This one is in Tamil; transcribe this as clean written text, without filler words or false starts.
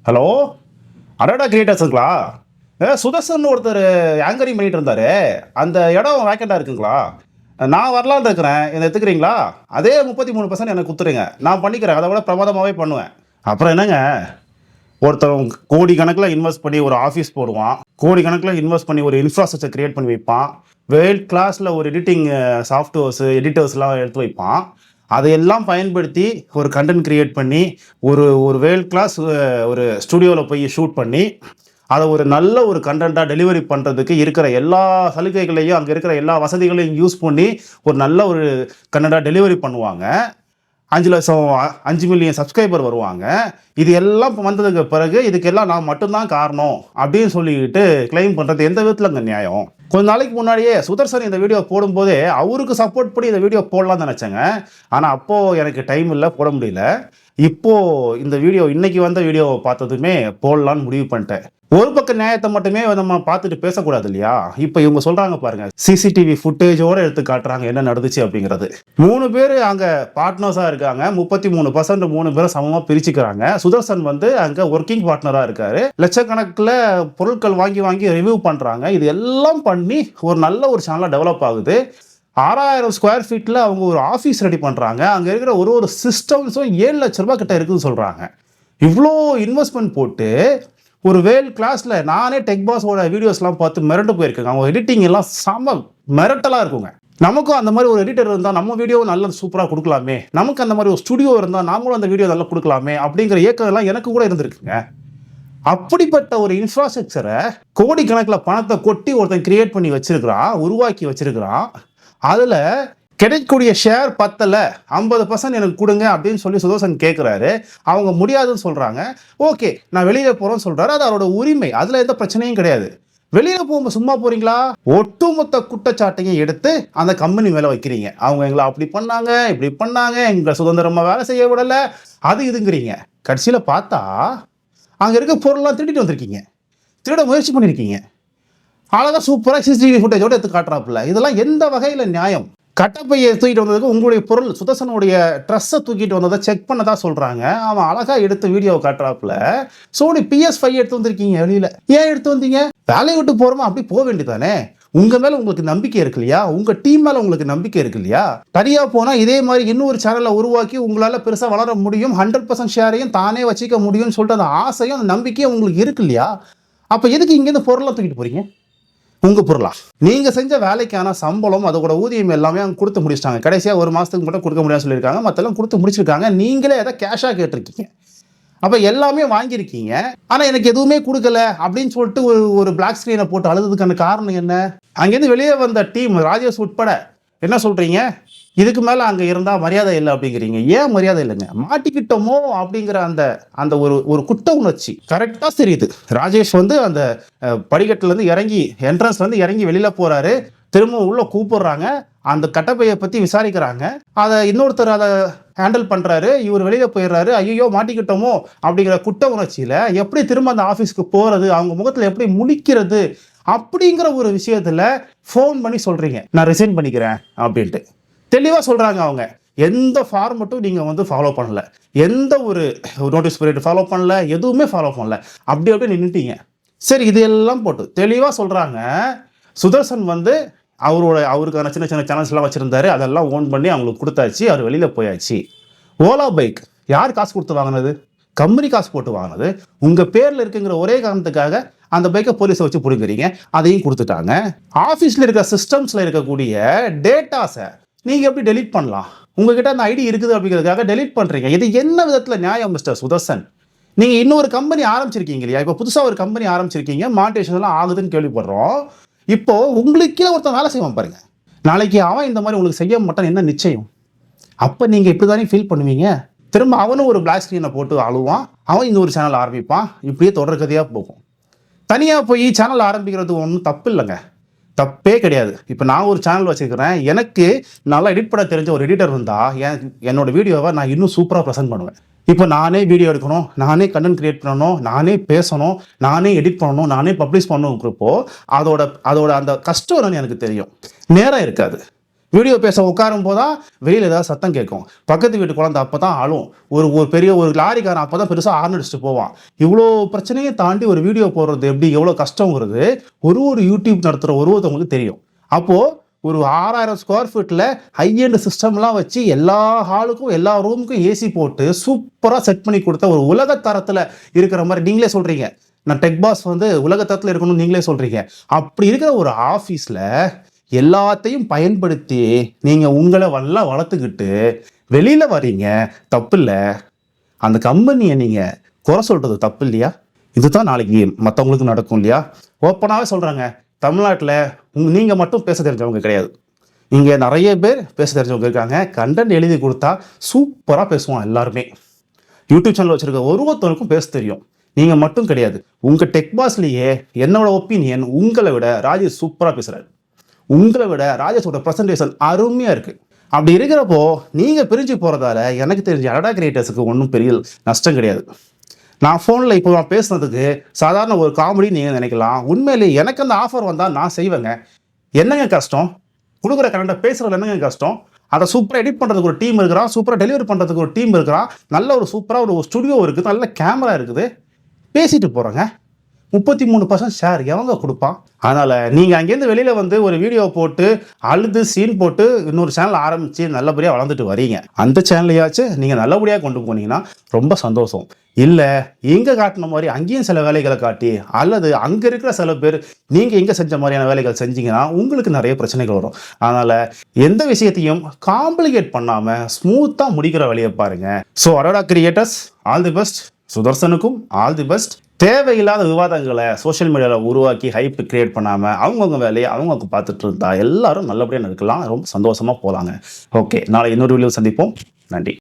ஹலோ, அடடா கிரியேட்டர்ஸுங்களா? சுதர்சன் ஒருத்தர் ஆங்கரிங் பண்ணிட்டு இருந்தாரு. அந்த இடம் வேக்கண்டா இருக்குங்களா? நான் வரலான்னு இருக்கிறேன். என்ன எடுத்துக்கிறீங்களா? அதே 33% எனக்கு குடுத்துருங்க. நான் பண்ணிக்கிறேன். அதை விட பிரமாதமாவே பண்ணுவேன். அப்புறம் என்னங்க, ஒருத்தன் கோடி கணக்கில் இன்வெஸ்ட் பண்ணி ஒரு ஆஃபீஸ் போடுவான். கோடி கணக்கில் இன்வெஸ்ட் பண்ணி ஒரு இன்ஃப்ராஸ்ட்ரக்சர் கிரியேட் பண்ணி வைப்பான். வேர்ல்ட் கிளாஸில் ஒரு எடிட்டிங் சாஃப்ட்வேர்ஸ் எடிட்டர்ஸ்லாம் எடுத்து வைப்பான். அதையெல்லாம் பயன்படுத்தி ஒரு கண்டென்ட் கிரியேட் பண்ணி ஒரு ஒரு வேர்ல்ட் கிளாஸ் ஒரு ஸ்டுடியோவில் போய் ஷூட் பண்ணி அதை ஒரு நல்ல ஒரு கண்டென்ட்டாக டெலிவரி பண்ணுறதுக்கு இருக்கிற எல்லா சலுகைகளையும் அங்கே இருக்கிற எல்லா வசதிகளையும் யூஸ் பண்ணி ஒரு நல்ல ஒரு கண்டென்ட்டாக டெலிவரி பண்ணுவாங்க. 5 லட்சம் 5 மில்லியன் சப்ஸ்கிரைபர் வருவாங்க. இது எல்லாம் வந்ததுக்கு பிறகு இதுக்கெல்லாம் நான் மட்டும்தான் காரணம் அப்படின்னு சொல்லிட்டு கிளைம் பண்ணுறது எந்த விதத்துலங்க நியாயம்? கொஞ்ச நாளைக்கு முன்னாடியே சுதர்சன் இந்த வீடியோ போடும்போதே அவருக்கு சப்போர்ட் பண்ணி இந்த வீடியோ போடலாம்னு நினச்சேங்க. ஆனால் அப்போது எனக்கு டைம் இல்லை, போட முடியல. இப்போது இந்த வீடியோ இன்னைக்கு வந்த வீடியோவை பார்த்ததுமே போடலான்னு முடிவு பண்ணிட்டேன். ஒரு பக்க நியாயத்தை மட்டுமே நம்ம பார்த்துட்டு பேசக்கூடாது இல்லையா? இப்போ இவங்க சொல்றாங்க பாருங்க, சிசிடிவி ஃபுட்டேஜோட எடுத்து காட்டுறாங்க என்ன நடந்துச்சு அப்படிங்கிறது. 3 பேர் அங்கே பார்ட்னர்ஸாக இருக்காங்க. 33% 3 பேரும் சமமாக பிரிச்சுக்கிறாங்க. சுதர்சன் வந்து அங்கே ஒர்க்கிங் பார்ட்னராக இருக்காரு. லட்சக்கணக்கில் பொருட்கள் வாங்கி வாங்கி ரிவ்யூ பண்ணுறாங்க. இது எல்லாம் பண்ணி ஒரு நல்ல ஒரு சேனலாக டெவலப் ஆகுது. 6000 ஸ்கொயர் ஃபீட்டில் அவங்க ஒரு ஆஃபீஸ் ரெடி பண்ணுறாங்க. அங்கே இருக்கிற ஒரு சிஸ்டம்ஸும் 7 லட்ச ரூபா கிட்ட இருக்குதுன்னு சொல்கிறாங்க. இவ்வளோ இன்வெஸ்ட்மெண்ட் போட்டு ஒரு வேல் கிளாஸில் நானே டெக் பாஸோட வீடியோஸ்லாம் பார்த்து மிரண்டு போயிருக்கேங்க. அவங்க எடிட்டிங் எல்லாம் செம்ம மிரட்டலாக இருக்குங்க. நமக்கும் அந்த மாதிரி ஒரு எடிட்டர் இருந்தால் நம்ம வீடியோ நல்லா சூப்பராக கொடுக்கலாமே, நமக்கு அந்த மாதிரி ஒரு ஸ்டுடியோ இருந்தால் நாமளும் அந்த வீடியோ நல்லா கொடுக்கலாமே அப்படிங்கிற ஏக்கம் எல்லாம் எனக்கு கூட இருந்திருக்குங்க. அப்படிப்பட்ட ஒரு இன்ஃப்ராஸ்ட்ரக்சரை கோடிக்கணக்கில் பணத்தை கொட்டி ஒருத்தன் கிரியேட் பண்ணி வச்சிருக்கிறான், உருவாக்கி வச்சிருக்கிறான். அதில் கிடைக்கக்கூடிய ஷேர் பத்தலை, 50% எனக்கு கொடுங்க அப்படின்னு சொல்லி சுதர்சன் கேட்குறாரு. அவங்க முடியாதுன்னு சொல்கிறாங்க. ஓகே, நான் வெளியில் போகிறேன்னு சொல்கிறாரு. அது அவரோட உரிமை, அதில் எந்த பிரச்சனையும் கிடையாது. வெளியில் போகும்போது சும்மா போகிறீங்களா? ஒட்டுமொத்த குற்றச்சாட்டையும் எடுத்து அந்த கம்பெனி மேலே வைக்கிறீங்க. அவங்க எங்களை அப்படி பண்ணாங்க, இப்படி பண்ணாங்க, எங்களை சுதந்திரமாக வேலை செய்ய விடலை, அது இதுங்கிறீங்க. கடைசியில் பார்த்தா அங்கே இருக்க பொருள்லாம் திருடிட்டு வந்திருக்கீங்க, திருட முயற்சி பண்ணியிருக்கீங்க. அழகாக சூப்பராக சிசிடிவி ஃபுட்டேஜோடு எடுத்து காட்டுறாப்புல. இதெல்லாம் எந்த வகையில் நியாயம்? கட்டப்பையை தூக்கிட்டு வந்ததுக்கு உங்களுடைய பொருள் சுதர்சனுடைய ட்ரெஸ்ஸை தூக்கிட்டு வந்ததை செக் பண்ணதா சொல்கிறாங்க. அவன் அழகாக எடுத்து வீடியோவை காட்டுறாப்புல. சோனி PS5 எடுத்து வந்திருக்கீங்க. வெளியில் ஏன் எடுத்து வந்தீங்க? வேலையை விட்டு போகிறோமா அப்படி போக வேண்டியதானே? உங்கள் மேலே உங்களுக்கு நம்பிக்கை இருக்கு இல்லையா? உங்கள் டீம் மேலே உங்களுக்கு நம்பிக்கை இருக்கு இல்லையா? தனியாக போனால் இதே மாதிரி இன்னொரு சேனலை உருவாக்கி உங்களால் பெருசாக வளர முடியும், 100% ஷேரையும் தானே வச்சுக்க முடியும்னு சொல்லிட்டு அந்த ஆசையும் அந்த நம்பிக்கையும் உங்களுக்கு இருக்கு இல்லையா? அப்போ எதுக்கு இங்கேருந்து பொருளாக தூக்கிட்டு போகிறீங்க? உங்கள் பொருளா? நீங்கள் செஞ்ச வேலைக்கான சம்பளம் அதோட ஊதியம் எல்லாமே அவங்க கொடுத்து முடிச்சிட்டாங்க. கடைசியாக 1 மாதத்துக்கு மட்டும் கொடுக்க முடியாதுன்னு சொல்லியிருக்காங்க. மற்றெல்லாம் கொடுத்து முடிச்சிருக்காங்க. நீங்களே எதை கேஷாக கேட்டிருக்கீங்க. அப்போ எல்லாமே வாங்கியிருக்கீங்க. ஆனால் எனக்கு எதுவுமே கொடுக்கல அப்படின்னு சொல்லிட்டு ஒரு பிளாக் ஸ்க்ரீனை போட்டு அழுதுக்கான காரணம் என்ன? அங்கேருந்து வெளியே வந்த டீம் ராஜேஷ் உட்பட என்ன சொல்கிறீங்க? இதுக்கு மேலே அங்கே இருந்தால் மரியாதை இல்லை அப்படிங்கிறீங்க. ஏன் மரியாதை இல்லைங்க? மாட்டிக்கிட்டோமோ அப்படிங்கிற அந்த ஒரு குற்ற உணர்ச்சி கரெக்டாக தெரியுது. ராஜேஷ் வந்து அந்த படிக்கட்டுலேருந்து இறங்கி என்ட்ரன்ஸ்லேருந்து இறங்கி வெளியில் போகிறாரு. திரும்ப உள்ளே கூப்பிடுறாங்க. அந்த கட்டப்பையை பற்றி விசாரிக்கிறாங்க. அதை இன்னொருத்தர் அதை ஹேண்டில் பண்ணுறாரு. இவர் வெளியில் போயிடுறாரு. ஐயோ மாட்டிக்கிட்டோமோ அப்படிங்கிற குற்ற உணர்ச்சியில் எப்படி திரும்ப அந்த ஆஃபீஸ்க்கு போகிறது, அவங்க முகத்தில் எப்படி முழிக்கிறது அப்படிங்கிற ஒரு விஷயத்தில் ஃபோன் பண்ணி சொல்கிறீங்க, நான் ரிசைன் பண்ணிக்கிறேன் அப்படின்ட்டு. தெளிவாக சொல்கிறாங்க அவங்க. எந்த ஃபார்மெட்டும் நீங்கள் வந்து ஃபாலோ பண்ணல, எந்த ஒரு நோட்டீஸ் பீரியட் ஃபாலோ பண்ணல, எதுவுமே ஃபாலோ பண்ணல, அப்படியே நின்றுட்டீங்க. சரி, இது எல்லாம் போட்டு தெளிவாக சொல்கிறாங்க. சுதர்சன் வந்து அவருக்கான சின்ன சின்ன சேனல்ஸ்லாம் வச்சுருந்தாரு. அதெல்லாம் ஓன் பண்ணி அவங்களுக்கு கொடுத்தாச்சு. அவர் வெளியில் போயாச்சு. ஓலா பைக் யார் காசு கொடுத்து வாங்கினது? கம்பெனி காசு போட்டு வாங்கினது. உங்கள் பேரில் இருக்குங்கிற ஒரே காரணத்துக்காக அந்த பைக்கை போலீஸை வச்சு பிடிக்கிறீங்க. அதையும் கொடுத்துட்டாங்க. ஆஃபீஸில் இருக்கிற சிஸ்டம்ஸில் இருக்கக்கூடிய டேட்டாஸை நீங்கள் எப்படி டெலீட் பண்ணலாம்? உங்ககிட்ட அந்த ஐடி இருக்குது அப்படிங்கிறதுக்காக டெலீட் பண்ணுறீங்க. இது என்ன விதத்தில் நியாயம் மிஸ்டர் சுதர்சன்? நீங்கள் இன்னொரு கம்பெனி ஆரம்பிச்சிருக்கீங்க இல்லையா? இப்போ புதுசாக ஒரு கம்பெனி ஆரம்பிச்சிருக்கீங்க. மானிட்டேஷன் எல்லாம் ஆகுதுன்னு கேள்விப்படுறோம். இப்போது உங்களுக்கே ஒருத்தன் வேலை செய்வான் பாருங்க. நாளைக்கு அவன் இந்த மாதிரி உங்களுக்கு செய்ய மாட்டான், என்ன நிச்சயம்? அப்போ நீங்கள் இப்படி தானே ஃபீல் பண்ணுவீங்க. திரும்ப அவனும் ஒரு பிளாக் ஸ்க்ரீனை போட்டு அழுவான். அவன் இன்னொரு சேனல் ஆரம்பிப்பான். இப்படியே தொடர் கதையாக போகும். தனியாக போய் சேனல் ஆரம்பிக்கிறது ஒன்றும் தப்பு இல்லைங்க, தப்பே கிடையாது. இப்போ நான் ஒரு சேனல் வச்சுருக்கிறேன். எனக்கு நல்லா எடிட் பண்ண தெரிஞ்ச ஒரு எடிட்டர் இருந்தால் என்னோட வீடியோவை நான் இன்னும் சூப்பராக ப்ரெசென்ட் பண்ணுவேன். இப்போ நானே வீடியோ எடுக்கணும், நானே கண்டென்ட் கிரியேட் பண்ணணும், நானே பேசணும், நானே எடிட் பண்ணணும், நானே பப்ளிஷ் பண்ணணுங்கிறப்போ அதோட அந்த கஷ்டம் என்னன்னு எனக்கு தெரியும். நேரம் இருக்காது. வீடியோ பேச உட்காரும் போதான் வெளியில் ஏதாவது சத்தம் கேட்கும். பக்கத்து வீட்டு குழந்தை அப்போ தான் அழும். ஒரு பெரிய ஒரு லாரிக்காரன் அப்போ தான் பெருசாக ஆர்ன் அடிச்சுட்டு போவான். இவ்வளோ பிரச்சனையை தாண்டி ஒரு வீடியோ போடுறது எப்படி எவ்வளோ கஷ்டங்கிறது ஒரு யூடியூப் நடத்துகிற ஒருத்தவங்களுக்கு தெரியும். அப்போது ஒரு 6000 ஸ்கொயர் ஃபீட்டில் ஹையெண்ட் சிஸ்டம்லாம் வச்சு எல்லா ஹாலுக்கும் எல்லா ரூமுக்கும் ஏசி போட்டு சூப்பராக செட் பண்ணி கொடுத்த ஒரு உலக தரத்தில் இருக்கிற மாதிரி நீங்களே சொல்கிறீங்க. நான் டெக் பாஸ் வந்து உலக தரத்தில் இருக்கணும்னு நீங்களே சொல்கிறீங்க. அப்படி இருக்கிற ஒரு ஆஃபீஸில் எல்லாத்தையும் பயன்படுத்தி நீங்கள் உங்களை வளர்த்துக்கிட்டு வெளியில் வரீங்க, தப்பு இல்லை. அந்த கம்பெனியை நீங்கள் குறை சொல்கிறது தப்பு இல்லையா? இதுதான் நாளைக்கு மற்றவங்களுக்கு நடக்கும் இல்லையா? ஓப்பனாகவே சொல்கிறாங்க, தமிழ்நாட்டில் நீங்கள் மட்டும் பேச தெரிஞ்சவங்க கிடையாது. இங்கே நிறைய பேர் பேச தெரிஞ்சவங்க இருக்காங்க. கண்டென்ட் எழுதி கொடுத்தா சூப்பராக பேசுவான் எல்லாருமே. யூடியூப் சேனல் வச்சுருக்க ஒருத்தருக்கும் பேச தெரியும். நீங்கள் மட்டும் கிடையாது. உங்கள் டெக் பாஸ்லேயே என்னோட ஒப்பீனியன் உங்களை விட ராஜேஷ் சூப்பராக பேசுகிறாரு. உங்களை விட ராஜேஷோட ப்ரெசன்டேஷன் அருமையாக இருக்குது. அப்படி இருக்கிறப்போ நீங்கள் பிரிஞ்சு போகிறதால எனக்கு தெரிஞ்ச அடடா கிரியேட்டர்ஸுக்கு ஒன்றும் பெரிய நஷ்டம் கிடையாது. நான் ஃபோனில் இப்போ நான் பேசுனதுக்கு சாதாரண ஒரு காமெடி நீங்கள் நினைக்கலாம். உண்மையிலே எனக்கு அந்த ஆஃபர் வந்தால் நான் செய்வேங்க. என்னங்க கஷ்டம்? கொடுக்குற கரண்ட்டை பேசுகிறதுல என்னங்க கஷ்டம்? அதை சூப்பராக எடிட் பண்ணுறதுக்கு ஒரு டீம் இருக்கிறான், சூப்பராக டெலிவரி பண்ணுறதுக்கு ஒரு டீம் இருக்கிறான், நல்ல ஒரு சூப்பராக ஒரு ஸ்டுடியோ இருக்குது, நல்ல கேமரா இருக்குது, பேசிட்டு போகிறேங்க. 33% ஷேர் எவங்க கொடுப்பான்? அதனால் நீங்கள் அங்கேருந்து வெளியில் வந்து ஒரு வீடியோ போட்டு அழுது சீன் போட்டு இன்னொரு சேனல் ஆரம்பித்து நல்லபடியாக வளர்ந்துட்டு வரீங்க. அந்த சேனலையாச்சும் நீங்கள் நல்லபடியாக கொண்டு போனீங்கன்னா ரொம்ப சந்தோஷம். இல்லை இங்கே காட்டின மாதிரி அங்கேயும் சில வேலைகளை காட்டி அல்லது அங்கே இருக்கிற சில பேர் நீங்கள் இங்கே செஞ்ச மாதிரியான வேலைகள் செஞ்சீங்கன்னா உங்களுக்கு நிறைய பிரச்சனைகள் வரும். அதனால் எந்த விஷயத்தையும் காம்ப்ளிகேட் பண்ணாமல் ஸ்மூத்தாக முடிக்கிற வழியை பாருங்கள். So Arora creators, all the best. சுதர்சனுக்கும் ஆல் தி பெஸ்ட். தேவையில்லாத விவாதங்களை சோஷியல் மீடியாவில் உருவாக்கி ஹைப் கிரியேட் பண்ணாமல் அவங்கவுங்க வேலையை அவங்கவுங்க பார்த்துட்டு இருந்தால் எல்லாரும் நல்லபடியாக இருக்கலாம், ரொம்ப சந்தோஷமாக போகலாங்க. ஓகே, நாளை இன்னொரு வீடியோ சந்திப்போம். நன்றி.